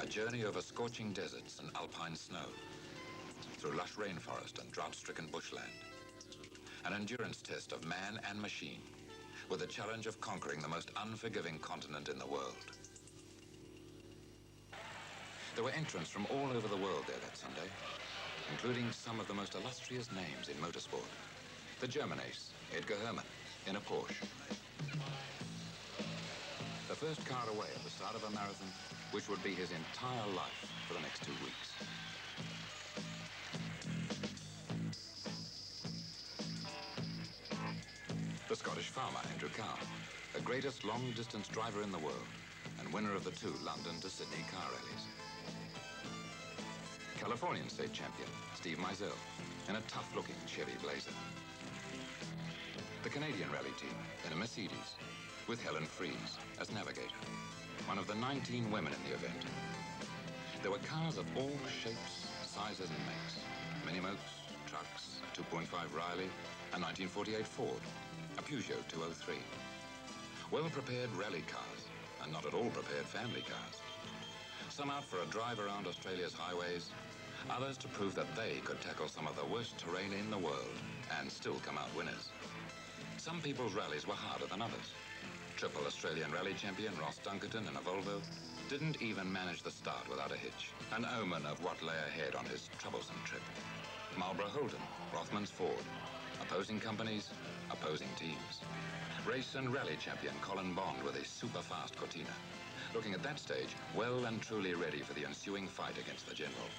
A journey over scorching deserts and alpine snow, through lush rainforest and drought-stricken bushland. An endurance test of man and machine, with the challenge of conquering the most unforgiving continent in the world. There were entrants from all over the world there that Sunday, including some of the most illustrious names in motorsport. The German ace, Edgar Hermann, in a Porsche. The first car away at the start of a marathon, which would be his entire life for the next 2 weeks. The Scottish farmer, Andrew Cow, the greatest long-distance driver in the world and winner of the 2 London to Sydney car rallies. Californian state champion, Steve Meisel, in a tough-looking Chevy Blazer. The Canadian rally team in a Mercedes, with Helen Fries as navigator, one of the 19 women in the event. There were cars of all shapes, sizes and makes. Minimotos, trucks, a 2.5 Riley, a 1948 Ford, a Peugeot 203. Well-prepared rally cars, and not at all prepared family cars. Some out for a drive around Australia's highways, others to prove that they could tackle some of the worst terrain in the world and still come out winners. Some people's rallies were harder than others. Triple Australian rally champion Ross Dunkerton in a Volvo didn't even manage the start without a hitch, an omen of what lay ahead on his troublesome trip. Marlboro Holden, Rothmans Ford, opposing companies, opposing teams. Race and rally champion Colin Bond with his super-fast Cortina, looking at that stage well and truly ready for the ensuing fight against the General.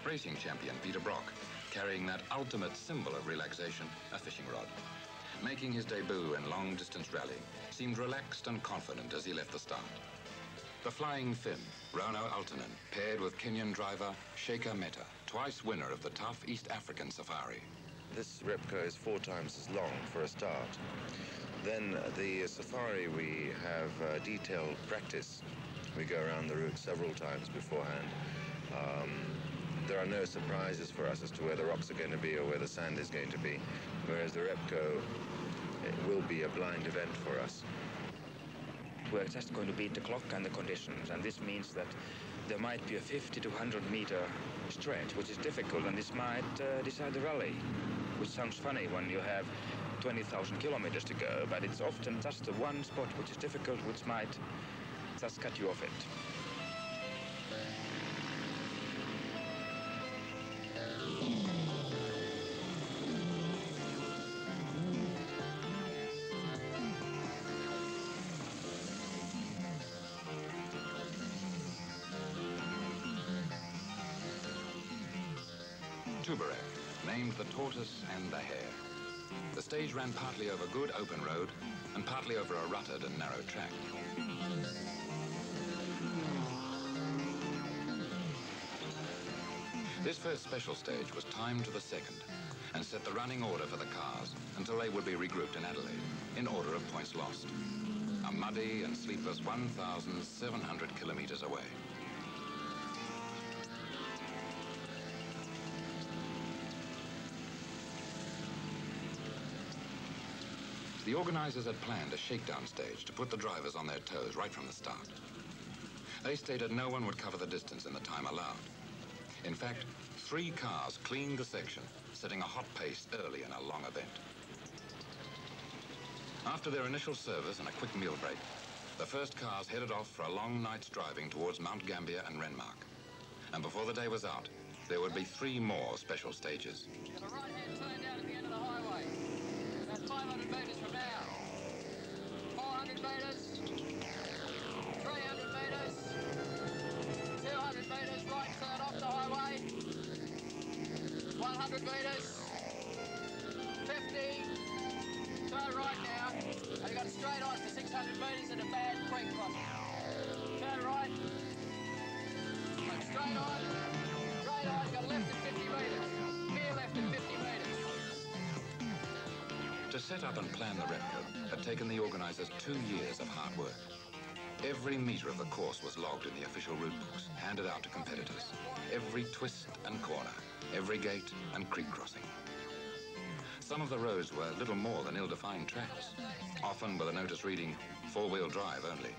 Racing champion Peter Brock, carrying that ultimate symbol of relaxation, a fishing rod. Making his debut in long-distance rallying, seemed relaxed and confident as he left the start. The Flying Finn, Rono Altonen, paired with Kenyan driver Sheikha Mehta, twice winner of the tough East African safari. This Repco is 4 times as long for a start. Then the safari, we have detailed practice. We go around the route several times beforehand. There are no surprises for us as to where the rocks are going to be or where the sand is going to be, whereas the Repco, it will be a blind event for us. We're just going to beat the clock and the conditions, and this means that there might be a 50 to 100 meter stretch, which is difficult, and this might decide the rally, which sounds funny when you have 20,000 kilometers to go, but it's often just the one spot which is difficult, which might just cut you off it. Tubarek, named the Tortoise and the Hare. The stage ran partly over good open road and partly over a rutted and narrow track. This first special stage was timed to the second and set the running order for the cars until they would be regrouped in Adelaide, in order of points lost. A muddy and sleepless 1,700 kilometers away. The organizers had planned a shakedown stage to put the drivers on their toes right from the start. They stated no one would cover the distance in the time allowed. In fact, 3 cars cleaned the section, setting a hot pace early in a long event. After their initial service and a quick meal break, the first cars headed off for a long night's driving towards Mount Gambier and Renmark. And before the day was out, there would be 3 more special stages. To the right-hand turn down at the end of the highway. That's 500 metres from now. 400 metres. 300 metres. 200 metres, right turn off the highway. 100 metres. 50. Turn right now. And you've got a straight on for 600 metres and a bad creek crossing. Turn right. And straight on. Straight on. You've got left at 50 metres. Clear left at 50 metres. To set up and plan the Repco had taken the organizers 2 years of hard work. Every meter of the course was logged in the official route books, handed out to competitors. Every twist and corner, every gate and creek crossing. Some of the roads were little more than ill-defined tracks, often with a notice reading 4-wheel drive only.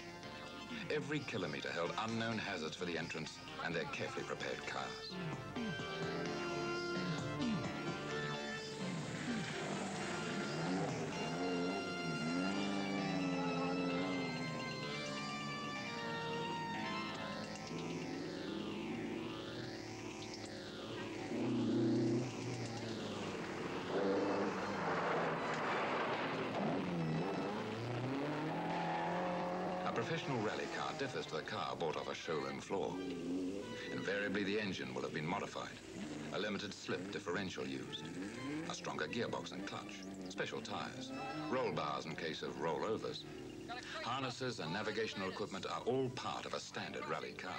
Every kilometre held unknown hazards for the entrants and their carefully prepared cars. A professional rally car differs to the car bought off a showroom floor. Invariably, the engine will have been modified, a limited slip differential used, a stronger gearbox and clutch, special tires, roll bars in case of rollovers. Harnesses and navigational equipment are all part of a standard rally car.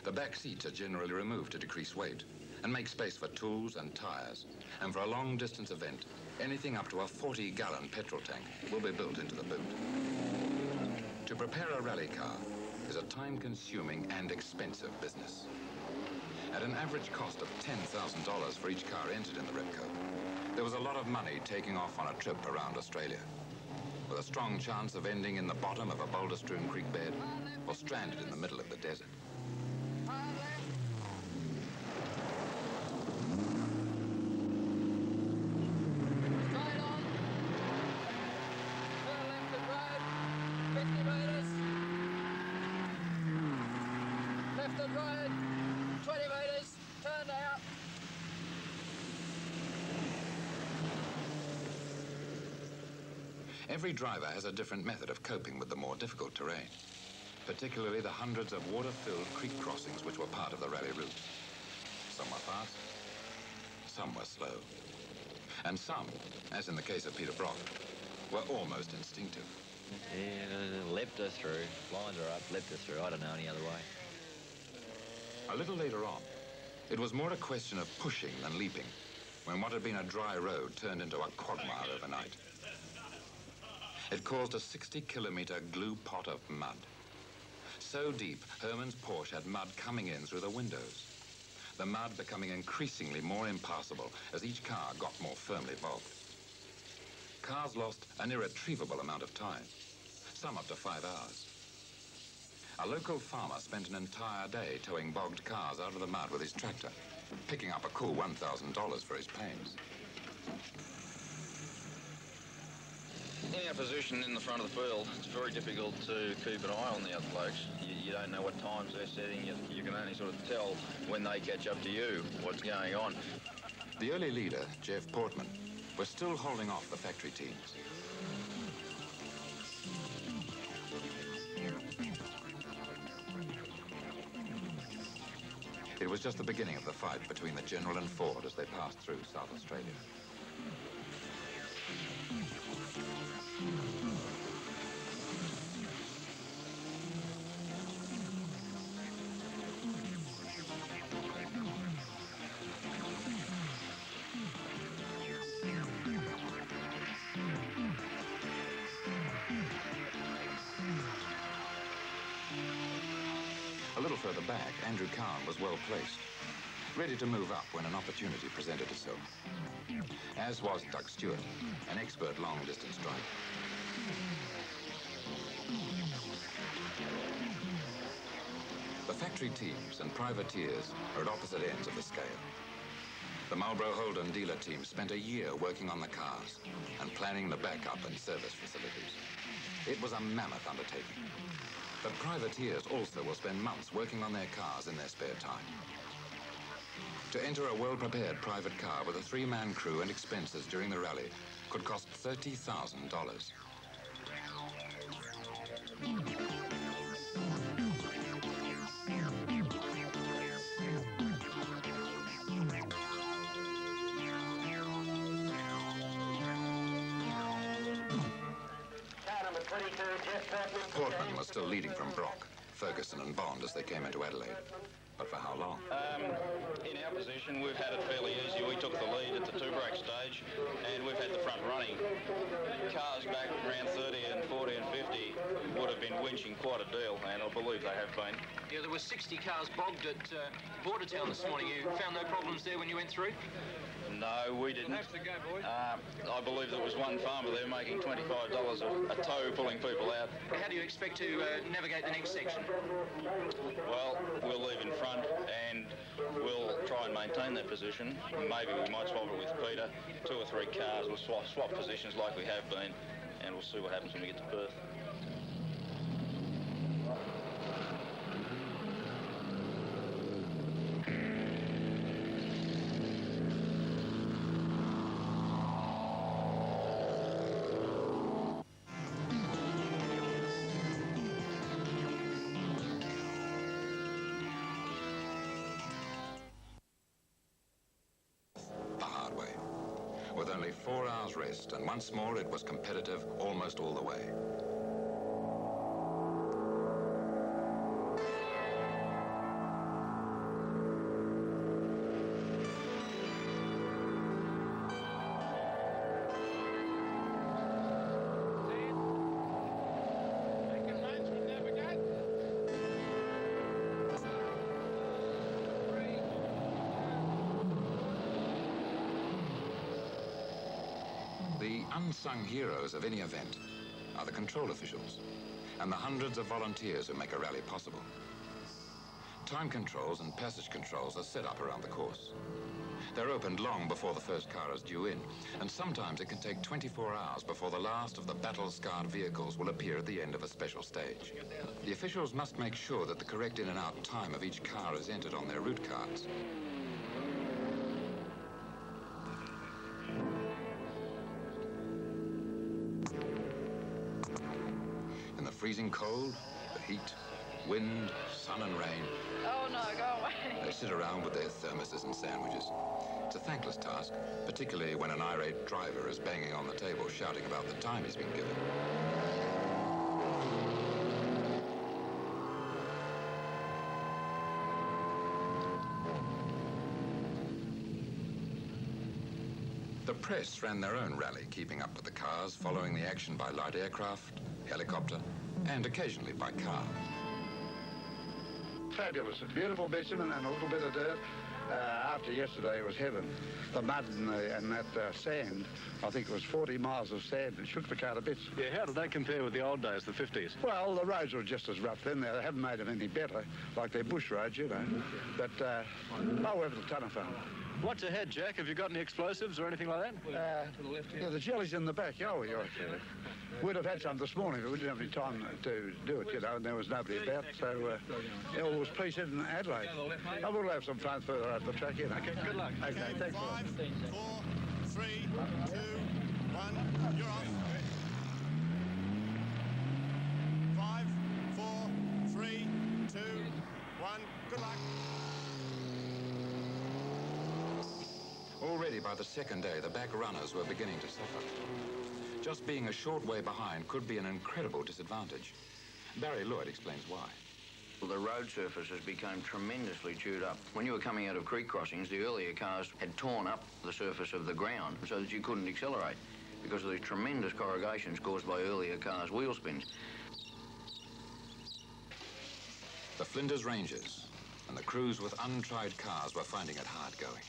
The back seats are generally removed to decrease weight and make space for tools and tires. And for a long-distance event, anything up to a 40-gallon petrol tank will be built into the boot. To prepare a rally car is a time-consuming and expensive business. At an average cost of $10,000 for each car entered in the Repco, there was a lot of money taking off on a trip around Australia, with a strong chance of ending in the bottom of a boulder-strewn creek bed or stranded in the middle of the desert. Every driver has a different method of coping with the more difficult terrain, particularly the hundreds of water-filled creek crossings which were part of the rally route. Some were fast, some were slow, and some, as in the case of Peter Brock, were almost instinctive. Yeah, leapt us through. Lines are up, leapt us through. I don't know any other way. A little later on, it was more a question of pushing than leaping, when what had been a dry road turned into a quagmire overnight. It caused a 60-kilometre glue pot of mud. So deep, Herman's Porsche had mud coming in through the windows. The mud becoming increasingly more impassable as each car got more firmly bogged. Cars lost an irretrievable amount of time, some up to 5 hours. A local farmer spent an entire day towing bogged cars out of the mud with his tractor, picking up a cool $1,000 for his pains. In our position in the front of the field, it's very difficult to keep an eye on the other blokes. You don't know what times they're setting. You can only sort of tell when they catch up to you what's going on. The early leader, Jeff Portman, was still holding off the factory teams. It was just the beginning of the fight between the General and Ford as they passed through South Australia. A little further back, Andrew Kahn was well placed, ready to move up when an opportunity presented itself. As was Doug Stewart, an expert long-distance driver. The factory teams and privateers are at opposite ends of the scale. The Marlboro Holden dealer team spent a year working on the cars and planning the backup and service facilities. It was a mammoth undertaking. But privateers also will spend months working on their cars in their spare time. To enter a well-prepared private car with a 3-man crew and expenses during the rally could cost $30,000. Portman was still leading from Brock, Ferguson and Bond as they came into Adelaide. But for how long? In our position, we've had it fairly easy. We took the lead at the two-break stage, and we've had the front running. Cars back around 30 and 40 and 50 would have been winching quite a deal, and I believe they have been. Yeah, there were 60 cars bogged at Bordertown this morning. You found no problems there when you went through? No, we didn't. Have to go, boys. I believe there was one farmer there making $25 a tow pulling people out. How do you expect to navigate the next section? Well, we'll leave in front and we'll try and maintain that position. Maybe we might swap it with Peter. 2 or 3 cars. We'll swap positions like we have been, and we'll see what happens when we get to Perth. The hard way. With only 4 hours rest, and once more it was competitive almost all the way. The unsung heroes of any event are the control officials and the hundreds of volunteers who make a rally possible. Time controls and passage controls are set up around the course. They're opened long before the first car is due in, and sometimes it can take 24 hours before the last of the battle-scarred vehicles will appear at the end of a special stage. The officials must make sure that the correct in and out time of each car is entered on their route cards. In the freezing cold, the heat, wind, sun and rain, Oh no, go away. they sit around with their thermoses and sandwiches. It's a thankless task, particularly when an irate driver is banging on the table shouting about the time he's been given. The press ran their own rally, keeping up with the cars, following the action by light aircraft, helicopter, and occasionally by car. Fabulous. A beautiful bitumen and a little bit of dirt. After yesterday, it was heaven. The mud and that sand, I think it was 40 miles of sand. It shook the car to bits. Yeah, how did that compare with the old days, the 50s? Well, the roads were just as rough then. They haven't made them any better, like they're bush roads, you know. But, we've had a ton of fun. What's ahead, Jack? Have you got any explosives or anything like that? Yeah, the jelly's in the back. Oh, yeah. We'd have had some this morning, but we didn't have any time to do it, you know, and there was nobody about. So, it was preset in Adelaide. I will have some fun further up the track, you know. Okay, good luck. Okay, thanks. 5, 4, 3, 2, 1, you're off. 5, 4, 3, 2, 1, good luck. Already by the second day, the back runners were beginning to suffer. Just being a short way behind could be an incredible disadvantage. Barry Lloyd explains why. The road surfaces became tremendously chewed up. When you were coming out of creek crossings, the earlier cars had torn up the surface of the ground so that you couldn't accelerate because of the tremendous corrugations caused by earlier cars' wheel spins. The Flinders Rangers and the crews with untried cars were finding it hard going.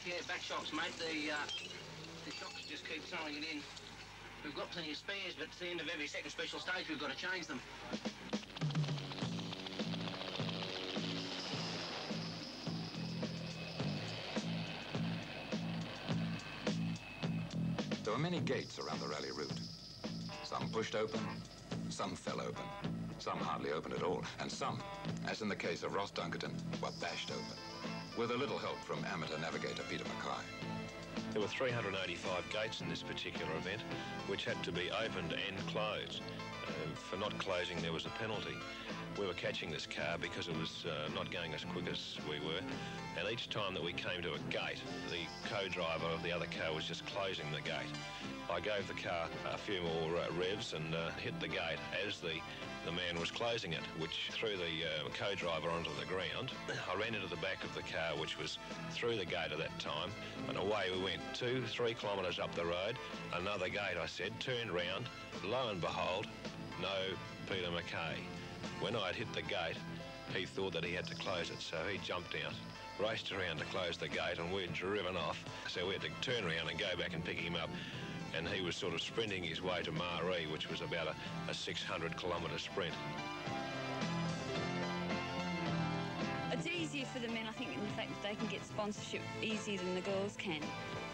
Yeah, back shocks, mate. The shocks just keep throwing it in. We've got plenty of spares, but at the end of every second special stage, we've got to change them. There were many gates around the rally route. Some pushed open, some fell open, some hardly opened at all, and some, as in the case of Ross Dunkerton, were bashed open, with a little help from amateur navigator Peter Mackay. There were 385 gates in this particular event, which had to be opened and closed. For not closing, there was a penalty. We were catching this car because it was not going as quick as we were, and each time that we came to a gate, the co-driver of the other car was just closing the gate. I gave the car a few more revs and hit the gate as the man was closing it, which threw the co-driver onto the ground. I ran into the back of the car, which was through the gate at that time, and away we went 2-3 kilometres up the road. Another gate, I said, turned round. Lo and behold, no Peter Mackay. When I'd hit the gate, he thought that he had to close it, so he jumped out. raced around to close the gate, and we'd driven off. So we had to turn around and go back and pick him up. And he was sort of sprinting his way to Maree, which was about a 600-kilometre sprint. It's easier for the men, I think, in the fact that they can get sponsorship easier than the girls can.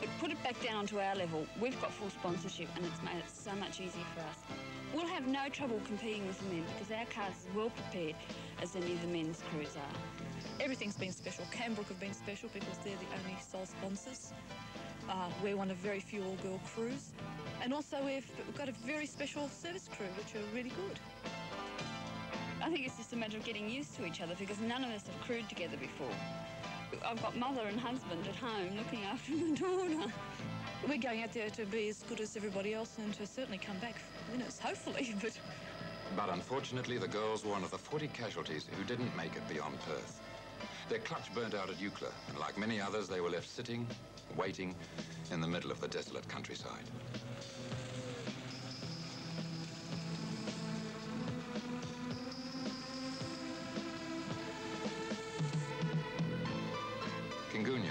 But put it back down to our level. We've got full sponsorship, and it's made it so much easier for us. We'll have no trouble competing with the men because our car's as well prepared as any of the men's crews are. Everything's been special. Canbrook have been special because they're the only sole sponsors. We're one of very few all-girl crews. And also we've got a very special service crew, which are really good. I think it's just a matter of getting used to each other because none of us have crewed together before. I've got mother and husband at home looking after my daughter. We're going out there to be as good as everybody else and to certainly come back winners, hopefully. But unfortunately, the girls were one of the 40 casualties who didn't make it beyond Perth. Their clutch burnt out at Eucla, and like many others, they were left sitting, waiting in the middle of the desolate countryside. Kingunya,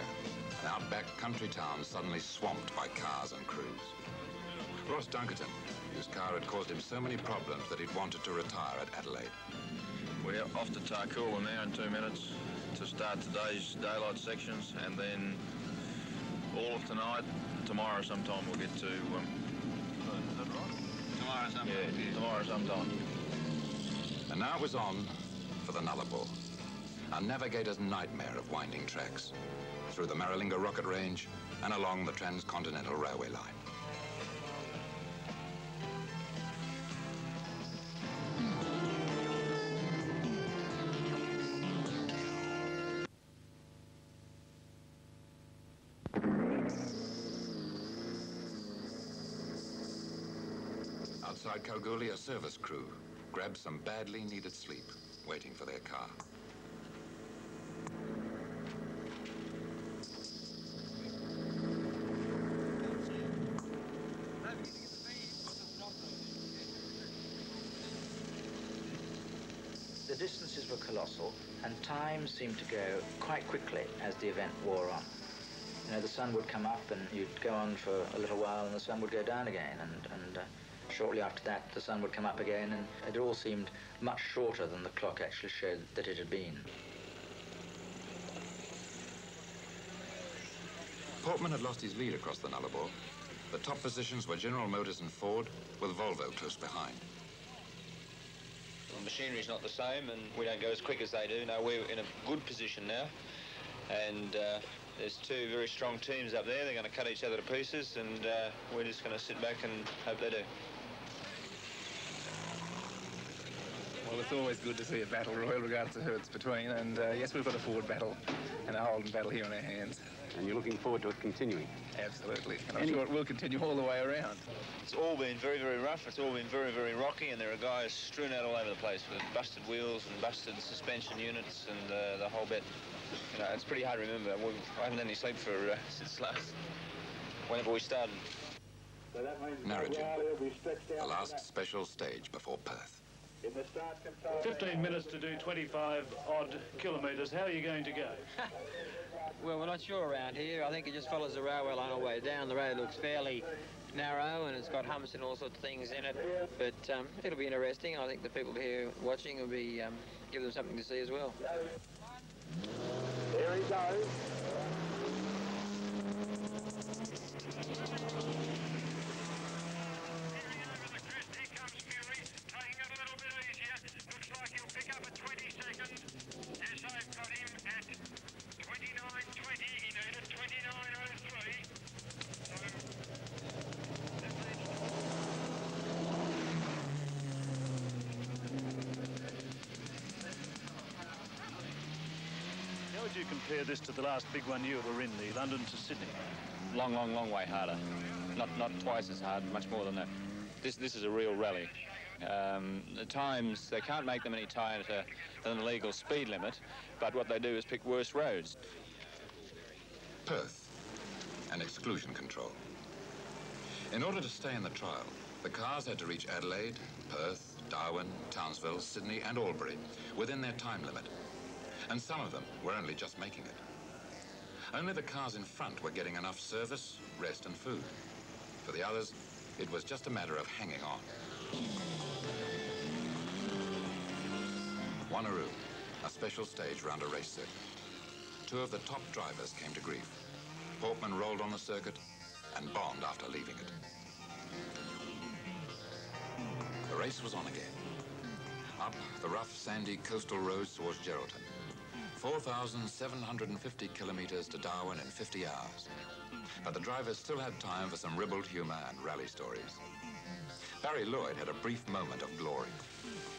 an outback country town suddenly swamped by cars and crews. Ross Dunkerton, whose car had caused him so many problems that he'd wanted to retire at Adelaide. We're off to Tarcoola now in 2 minutes to start today's daylight sections, and then all of tonight, tomorrow sometime we'll get to... is that right? Tomorrow sometime. Yeah, tomorrow sometime. And now it was on for the Nullarbor, a navigator's nightmare of winding tracks, through the Maralinga rocket range and along the transcontinental railway line. Outside Kalgoorlie, a service crew grabbed some badly needed sleep, waiting for their car. The distances were colossal, and time seemed to go quite quickly as the event wore on. You know, the sun would come up and you'd go on for a little while and the sun would go down again, and shortly after that the sun would come up again, and it all seemed much shorter than the clock actually showed that it had been. Portman had lost his lead across the Nullarbor. The top positions were General Motors and Ford, with Volvo close behind. The machinery's not the same, and we don't go as quick as they do. No, we're in a good position now, and there's two very strong teams up there. They're going to cut each other to pieces, and we're just going to sit back and hope they do. Well, it's always good to see a battle royal, regardless of who it's between, and yes, we've got a Ford battle and a Holden battle here on our hands. And you're looking forward to it continuing? Absolutely, and I'm sure it will continue all the way around. It's all been very, very rough. It's all been very, very rocky, and there are guys strewn out all over the place with busted wheels and busted suspension units and the whole bit. You know, it's pretty hard to remember. I haven't had any sleep for since whenever we started. Narrogin, the last special stage before Perth. 15 minutes to do 25-odd kilometres. How are you going to go? Well, we're not sure around here. I think it just follows the railway line all the way down. The road looks fairly narrow and it's got humps and all sorts of things in it. But it'll be interesting. I think the people here watching will be give them something to see as well. There he goes. How would you compare this to the last big one you were in, the London to Sydney? Long, long, long way harder. Not twice as hard, much more than that. This is a real rally. The times, they can't make them any tighter than the legal speed limit, but what they do is pick worse roads. Perth and exclusion control. In order to stay in the trial, the cars had to reach Adelaide, Perth, Darwin, Townsville, Sydney and Albury within their time limit. And some of them were only just making it. Only the cars in front were getting enough service, rest and food. For the others, it was just a matter of hanging on. Wanneroo, a special stage round a race circuit. Two of the top drivers came to grief. Portman rolled on the circuit and bombed after leaving it. The race was on again. Up the rough, sandy coastal roads towards Geraldton. 4,750 kilometres to Darwin in 50 hours. But the drivers still had time for some ribald humour and rally stories. Barry Lloyd had a brief moment of glory.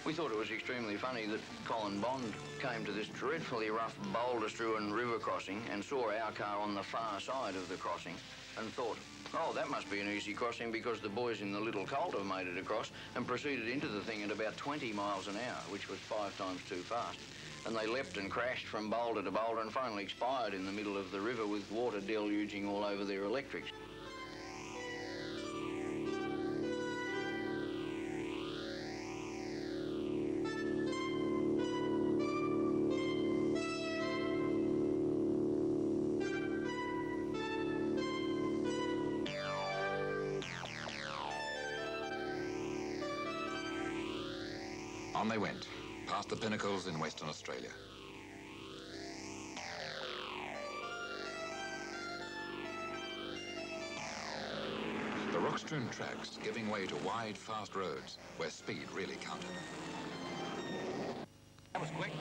We thought it was extremely funny that Colin Bond came to this dreadfully rough, boulder-strewn river crossing and saw our car on the far side of the crossing and thought, oh, that must be an easy crossing because the boys in the little Colt have made it across, and proceeded into the thing at about 20 miles an hour, which was 5 times too fast. And they leapt and crashed from boulder to boulder and finally expired in the middle of the river with water deluging all over their electrics. On they went, past the pinnacles in Western Australia. The rock-strewn tracks giving way to wide, fast roads where speed really counted. That was quick.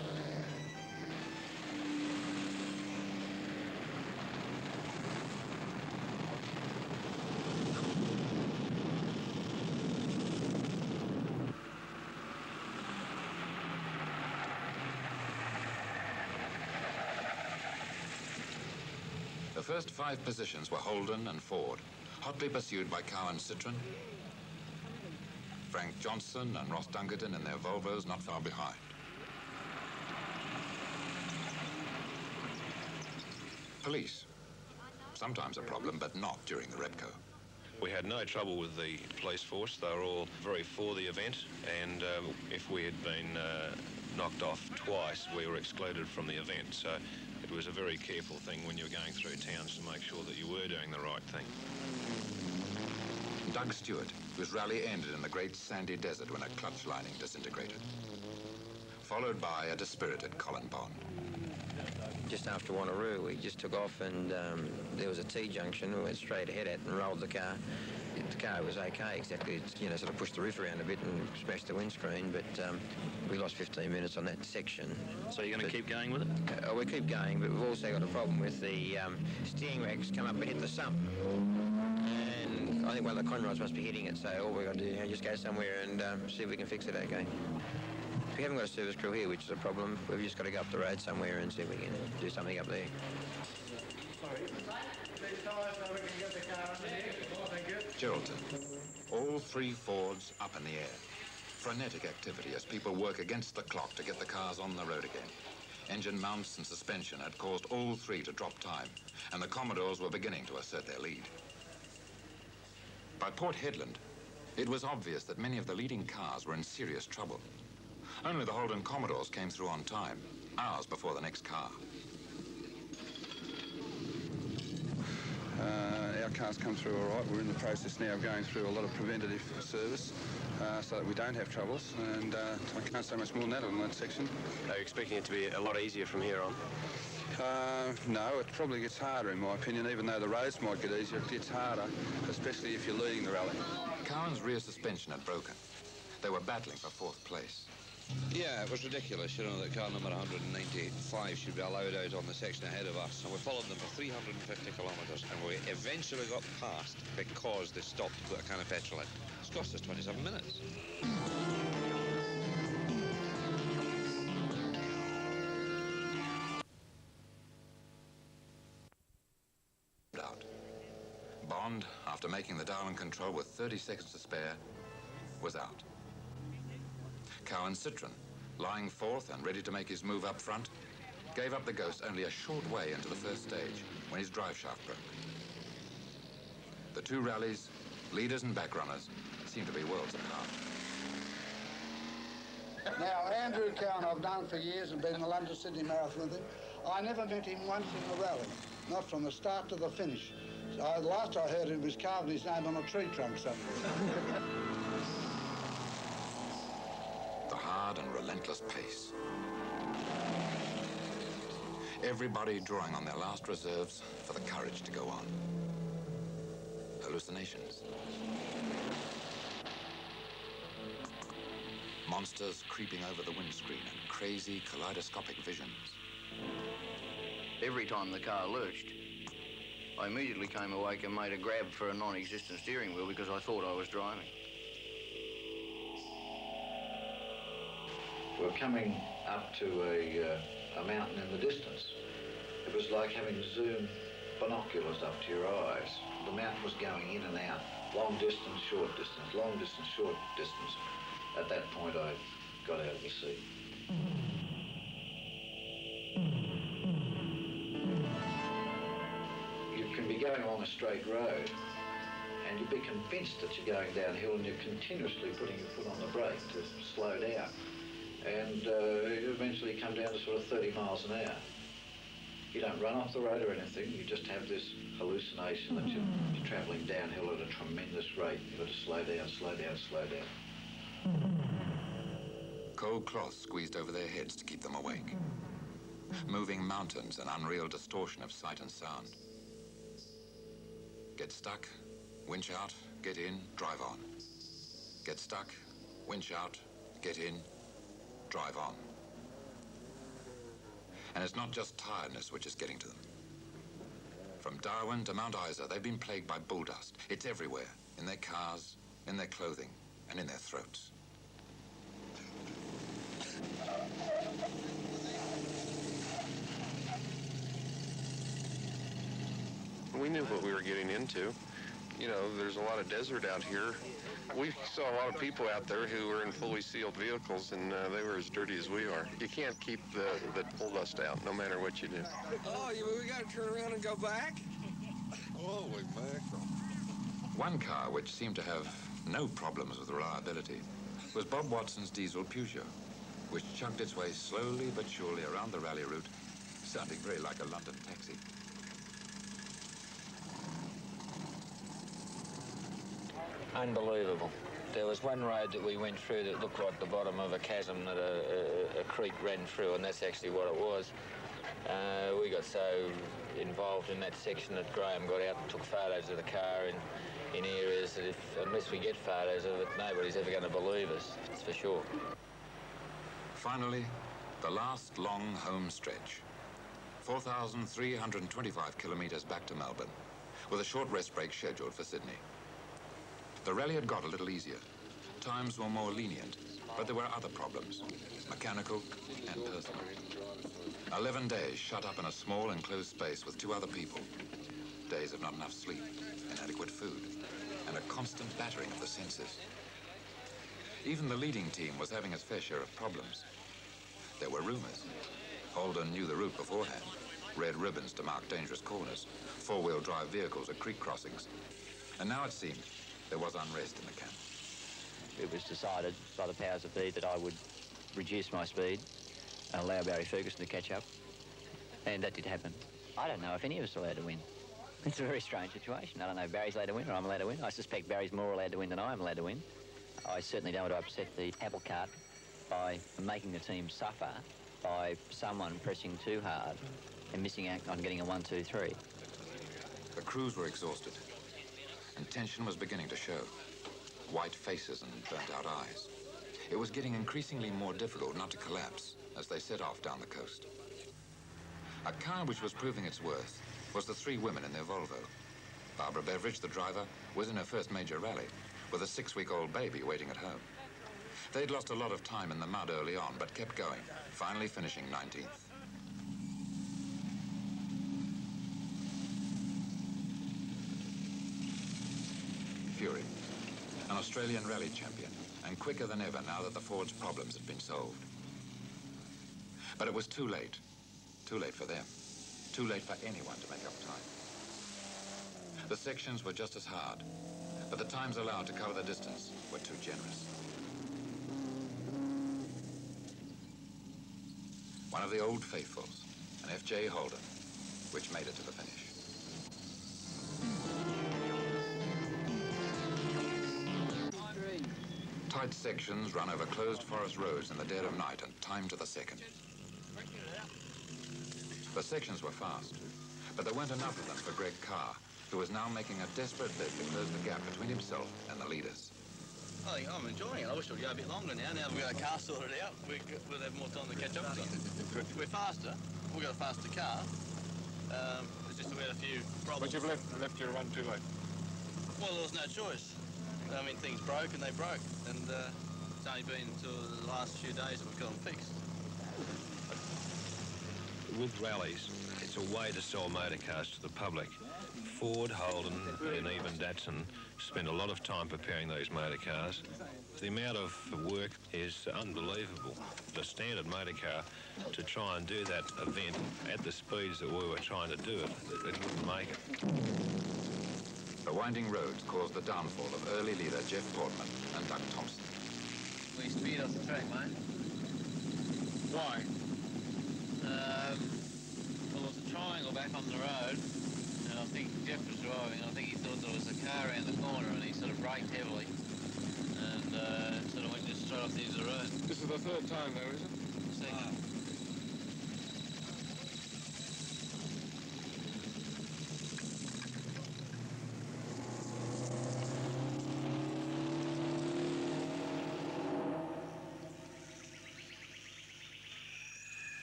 The first 5 positions were Holden and Ford, hotly pursued by Cow and Citroën. Frank Johnson and Ross Dunkerton in their Volvos not far behind. Police. Sometimes a problem, but not during the Repco. We had no trouble with the police force. They were all very for the event, and if we had been knocked off twice, we were excluded from the event. So it was a very careful thing when you were going through towns to make sure that you were doing the right thing. Doug Stewart, whose rally ended in the great sandy desert when a clutch lining disintegrated. Followed by a dispirited Colin Bond. Just after Wanneroo, we just took off and there was a T-junction. We went straight ahead at and rolled the car. The car was okay, except it, sort of pushed the roof around a bit and smashed the windscreen, but we lost 15 minutes on that section. So you're going to keep going with it? We keep going, but we've also got a problem with the steering rack's come up and hit the sump. And I think one of the conrods must be hitting it, so all we've got to do is just go somewhere and see if we can fix it okay. We haven't got a service crew here, which is a problem. We've just got to go up the road somewhere and see if we can do something up there. Geraldton. All 3 Fords up in the air. Frenetic activity as people work against the clock to get the cars on the road again. Engine mounts and suspension had caused all 3 to drop time, and the Commodores were beginning to assert their lead. By Port Hedland, it was obvious that many of the leading cars were in serious trouble. Only the Holden Commodores came through on time, hours before the next car. Our cars come through all right. We're in the process now of going through a lot of preventative service so that we don't have troubles, and I can't say much more than that on that section. Are you expecting it to be a lot easier from here on? No, it probably gets harder in my opinion. Even though the roads might get easier, it gets harder, especially if you're leading the rally. Cowan's rear suspension had broken. They were battling for 4th place. Yeah, it was ridiculous, that car number 195 should be allowed out on the section ahead of us. And we followed them for 350 kilometres, and we eventually got past because they stopped to put a can of petrol in. It's cost us 27 minutes. Out. Bond, after making the Darwin control with 30 seconds to spare, was out. Cow and Citroën, lying 4th and ready to make his move up front, gave up the Ghost only a short way into the first stage when his drive shaft broke. The 2 rallies, leaders and backrunners, seemed to be worlds apart. Now, Andrew Cowan, I've known for years and been in the London-Sydney Marathon with him. I never met him once in a rally, not from the start to the finish. So last I heard, he was carving his name on a tree trunk somewhere. The hard and relentless pace. Everybody drawing on their last reserves for the courage to go on. Hallucinations. Monsters creeping over the windscreen and crazy kaleidoscopic visions. Every time the car lurched, I immediately came awake and made a grab for a non-existent steering wheel because I thought I was driving. We're coming up to a mountain in the distance. It was like having zoom binoculars up to your eyes. The mountain was going in and out, long distance, short distance, long distance, short distance. At that point, I got out of the seat. You can be going along a straight road and you'd be convinced that you're going downhill and you're continuously putting your foot on the brake to slow down. And you eventually come down to sort of 30 miles an hour. You don't run off the road or anything, you just have this hallucination that you're travelling downhill at a tremendous rate. You've got to slow down, slow down, slow down. Cold cloth squeezed over their heads to keep them awake. Moving mountains, an unreal distortion of sight and sound. Get stuck, winch out, get in, drive on. Get stuck, winch out, get in, drive on. And it's not just tiredness which is getting to them. From Darwin to Mount Isa, they've been plagued by bull dust. It's everywhere, in their cars, in their clothing, and in their throats. We knew what we were getting into. You know, there's a lot of desert out here. We saw a lot of people out there who were in fully sealed vehicles, and they were as dirty as we are. You can't keep the bull dust out, no matter what you do. Oh, we got to turn around and go back? Holy mackerel. One car which seemed to have no problems with reliability was Bob Watson's diesel Peugeot, which chugged its way slowly but surely around the rally route, sounding very like a London taxi. Unbelievable. There was one road that we went through that looked like the bottom of a chasm that a creek ran through, and that's actually what it was. We got so involved in that section that Graham got out and took photos of the car in areas that unless we get photos of it, nobody's ever going to believe us, that's for sure. Finally, the last long home stretch. 4,325 kilometres back to Melbourne, with a short rest break scheduled for Sydney. The rally had got a little easier. Times were more lenient, but there were other problems, mechanical and personal. 11 days shut up in a small enclosed space with two other people. Days of not enough sleep, inadequate food, and a constant battering of the senses. Even the leading team was having its fair share of problems. There were rumours. Holden knew the route beforehand. Red ribbons to mark dangerous corners, four-wheel drive vehicles at creek crossings. And now it seemed there was unrest in the camp. It was decided by the powers that be that I would reduce my speed and allow Barry Ferguson to catch up. And that did happen. I don't know if any of us are allowed to win. It's a very strange situation. I don't know if Barry's allowed to win or I'm allowed to win. I suspect Barry's more allowed to win than I am allowed to win. I certainly don't want to upset the apple cart by making the team suffer by someone pressing too hard and missing out on getting a 1, 2, 3. The crews were exhausted, and tension was beginning to show. White faces and burnt-out eyes. It was getting increasingly more difficult not to collapse as they set off down the coast. A car which was proving its worth was the three women in their Volvo. Barbara Beveridge, the driver, was in her first major rally, with a 6-week-old baby waiting at home. They'd lost a lot of time in the mud early on, but kept going, finally finishing 19th. Fury, an Australian rally champion, and quicker than ever now that the Ford's problems had been solved. But it was too late. Too late for them. Too late for anyone to make up time. The sections were just as hard, but the times allowed to cover the distance were too generous. one of the old faithfuls, an F.J. Holden, which made it to the finish. Tight sections run over closed forest roads in the dead of night and timed to the second. The sections were fast, but there weren't enough of them for Greg Carr, who was now making a desperate bid to close the gap between himself and the leaders. I think I'm enjoying it. I wish it would go a bit longer now. Now that we've got a car sorted out, we'll have more time to catch up with it. We're faster. We've got a faster car. It's just that we had a few problems. But you've left your run too late. Well, there was no choice. I mean, things broke and they broke. And it's only been until the last few days that we've got them fixed. With rallies, it's a way to sell motor cars to the public. Ford, Holden, and even Datsun spend a lot of time preparing those motor cars. The amount of work is unbelievable. The standard motor car, to try and do that event at the speeds that we were trying to do it wouldn't make it. The winding roads caused the downfall of early leader Jeff Portman and Doug Thompson. We speed off the track, mate. Why? Well, there was a triangle back on the road, and I think Jeff was driving. I think he thought there was a car around the corner, and he sort of braked heavily, and sort of went just straight off the edge of the road. This is the third time, though, is it? Second.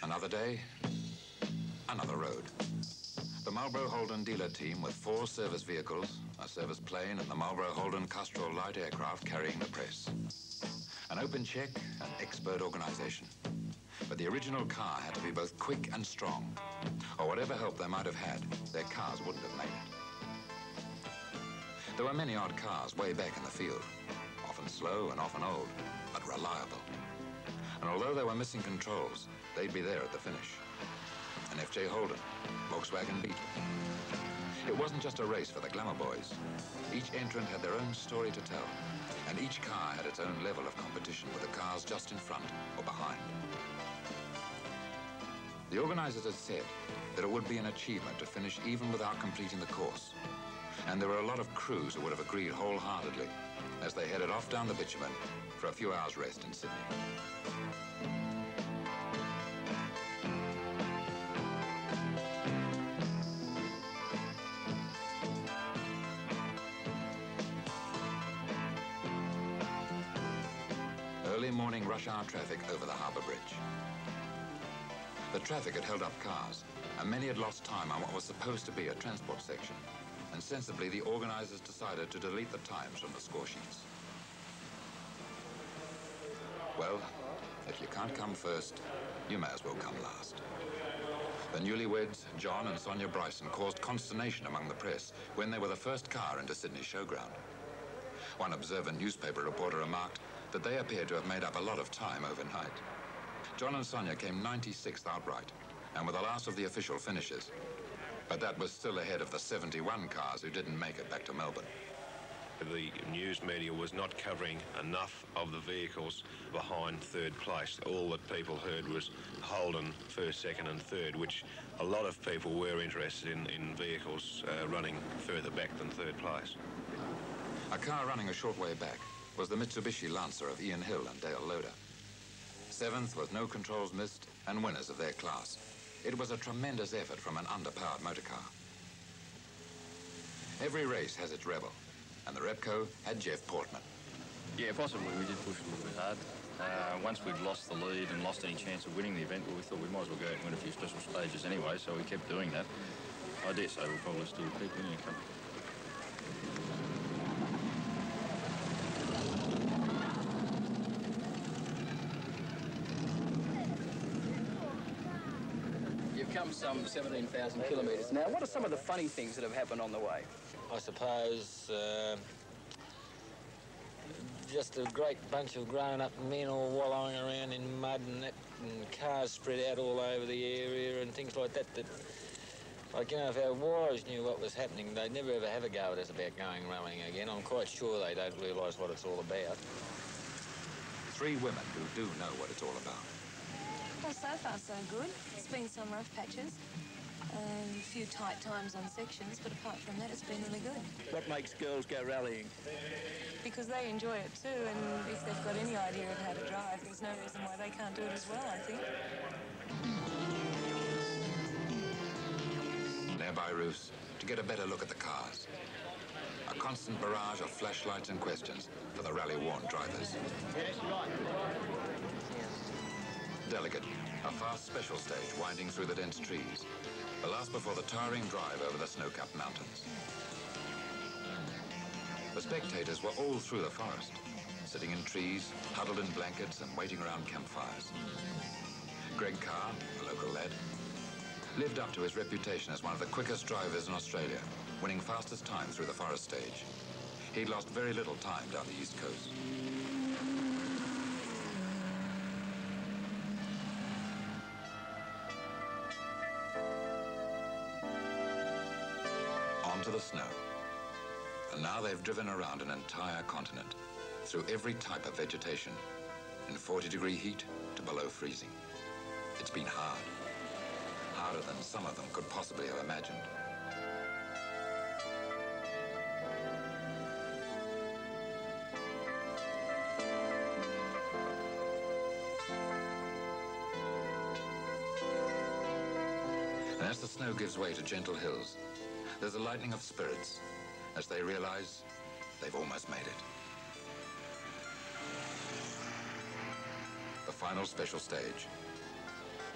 Another day, another road. The Marlboro Holden dealer team with 4 service vehicles, a service plane and the Marlboro Holden Castrol light aircraft carrying the press. An open check, an expert organization. But the original car had to be both quick and strong, or whatever help they might have had, their cars wouldn't have made it. There were many odd cars way back in the field, often slow and often old, but reliable. And although they were missing controls, they'd be there at the finish. An F.J. Holden, Volkswagen Beetle. It wasn't just a race for the glamour boys. Each entrant had their own story to tell, and each car had its own level of competition with the cars just in front or behind. The organizers had said that it would be an achievement to finish even without completing the course. And there were a lot of crews who would have agreed wholeheartedly as they headed off down the bitumen for a few hours' rest in Sydney. Early morning rush hour traffic over the harbour bridge. The traffic had held up cars, and many had lost time on what was supposed to be a transport section. And sensibly, the organisers decided to delete the times from the score sheets. Well, if you can't come first, you may as well come last. The newlyweds, John and Sonia Bryson, caused consternation among the press when they were the first car into Sydney's showground. One observant newspaper reporter remarked that they appeared to have made up a lot of time overnight. John and Sonia came 96th outright, and were the last of the official finishes. But that was still ahead of the 71 cars who didn't make it back to Melbourne. The news media was not covering enough of the vehicles behind third place. All that people heard was Holden first, second and third, which a lot of people were interested in vehicles running further back than third place. A car running a short way back was the Mitsubishi Lancer of Ian Hill and Dale Loader. 7th with no controls missed and winners of their class. It was a tremendous effort from an underpowered motor car. Every race has its rebel, and the Repco had Jeff Portman. Yeah, possibly. We did push a little bit hard. Once we'd lost the lead and lost any chance of winning the event, well, we thought we might as well go out and win a few special stages anyway, so we kept doing that. I dare say we'll probably still keep winning a couple. You've come some 17,000 kilometres now. What are some of the funny things that have happened on the way? I suppose just a great bunch of grown-up men all wallowing around in mud and that, and cars spread out all over the area and things like that. Like, you know, if our wives knew what was happening, they'd never ever have a go at us about going rowing again. I'm quite sure they don't realise what it's all about. 3 women who do know what it's all about. Well, so far so good. It's been some rough patches, a few tight times on sections, but apart from that, it's been really good. What makes girls go rallying? Because they enjoy it too, and if they've got any idea of how to drive, there's no reason why they can't do it as well, I think. Nearby roofs to get a better look at the cars. A constant barrage of flashlights and questions for the rally-worn drivers. Delicate, a fast special stage winding through the dense trees. The last before the tiring drive over the snow-capped mountains. The spectators were all through the forest, sitting in trees, huddled in blankets and waiting around campfires. Greg Carr, a local lad, lived up to his reputation as one of the quickest drivers in Australia, winning fastest time through the forest stage. He'd lost very little time down the East Coast. On to the snow. And now they've driven around an entire continent, through every type of vegetation, in 40-degree heat to below freezing. It's been hard. Harder than some of them could possibly have imagined. And as the snow gives way to gentle hills, there's a lightening of spirits as they realize they've almost made it. The final special stage.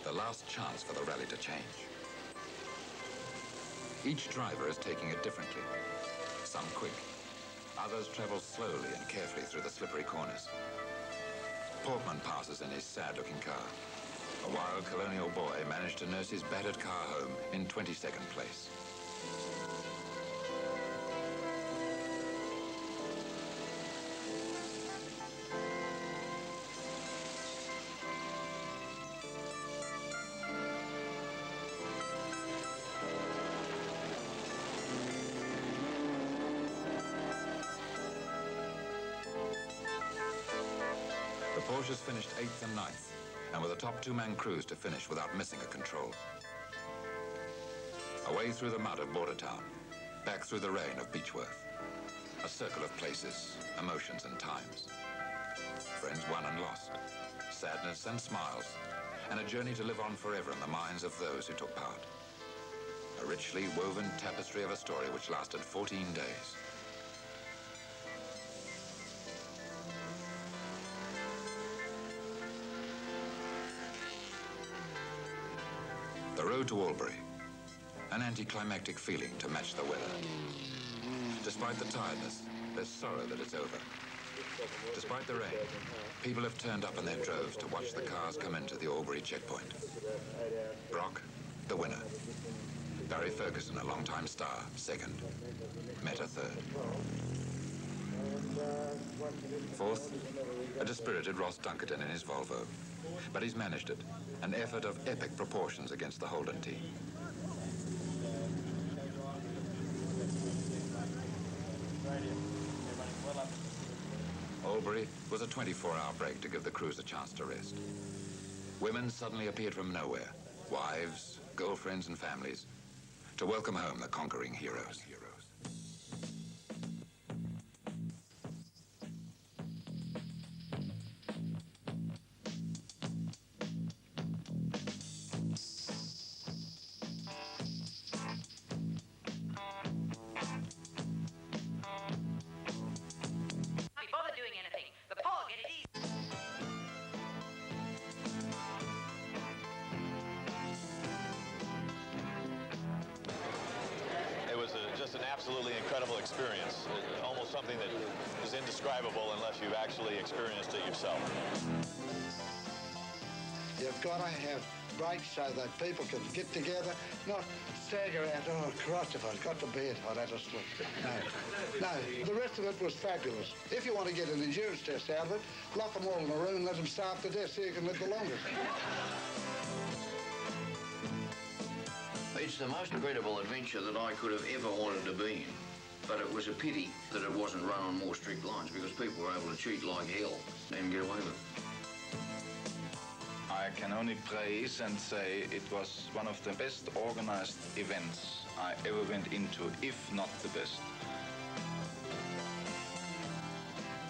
The last chance for the rally to change. Each driver is taking it differently. Some quick. Others travel slowly and carefully through the slippery corners. Portman passes in his sad-looking car. A wild colonial boy managed to nurse his battered car home in 22nd place. The Porsches finished 8th and 9th, and were the top two-man crews to finish without missing a control. Away through the mud of Bordertown, back through the rain of Beechworth. A circle of places, emotions and times. Friends won and lost, sadness and smiles, and a journey to live on forever in the minds of those who took part. A richly woven tapestry of a story which lasted 14 days. The road to Albury, an anticlimactic feeling to match the weather. Despite the tiredness, there's sorrow that it's over. Despite the rain, people have turned up in their droves to watch the cars come into the Albury checkpoint. Brock, the winner. Barry Ferguson, a long-time star, second. Meta, third. Fourth, a dispirited Ross Dunkerton in his Volvo. But he's managed it, an effort of epic proportions against the Holden team. Albury was a 24-hour break to give the crews a chance to rest. Women suddenly appeared from nowhere, wives, girlfriends and families, to welcome home the conquering heroes. Just an absolutely incredible experience. Almost something that is indescribable unless you've actually experienced it yourself. You've got to have breaks so that people can get together, not stagger out, oh, Christ, if I've got to bed, I'd have to sleep. No, the rest of it was fabulous. If you want to get an endurance test out of it, lock them all in a room and let them starve to death so you can live the longest. It's the most incredible adventure that I could have ever wanted to be in. But it was a pity that it wasn't run on more strict lines because people were able to cheat like hell and get away with it. I I can only praise and say it was one of the best organized events I ever went into, if not the best.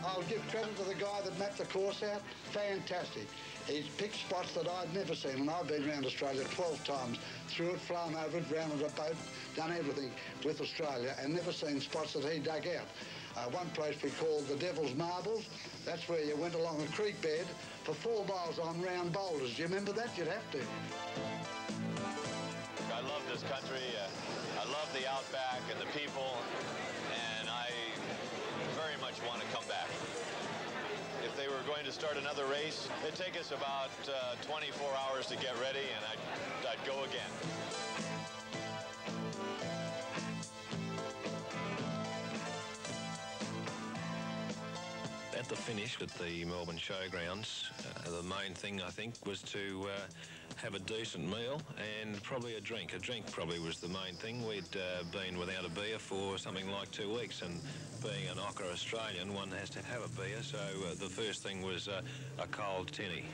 I'll give credit to the guy that mapped the course out. Fantastic. He's picked spots that I'd never seen, and I've been around Australia 12 times, through it, flown over it, rounded a boat, done everything with Australia, and never seen spots that he dug out. One place we called the Devil's Marbles. That's where you went along a creek bed for 4 miles on round boulders. Do you remember that? You'd have to. I love this country. I love the outback and the people, and I very much want to come back. If they were going to start another race, it'd take us about 24 hours to get ready, and I'd go again. At the finish at the Melbourne Showgrounds, the main thing, I think, was to have a decent meal and probably a drink. A drink probably was the main thing. We'd been without a beer for something like 2 weeks, and being an Ochre Australian, one has to have a beer, so the first thing was a cold tinny.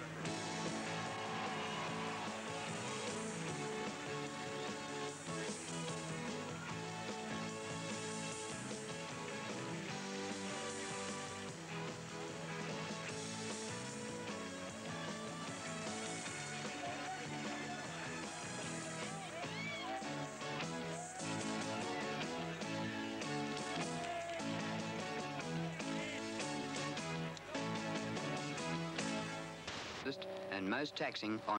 And most taxing on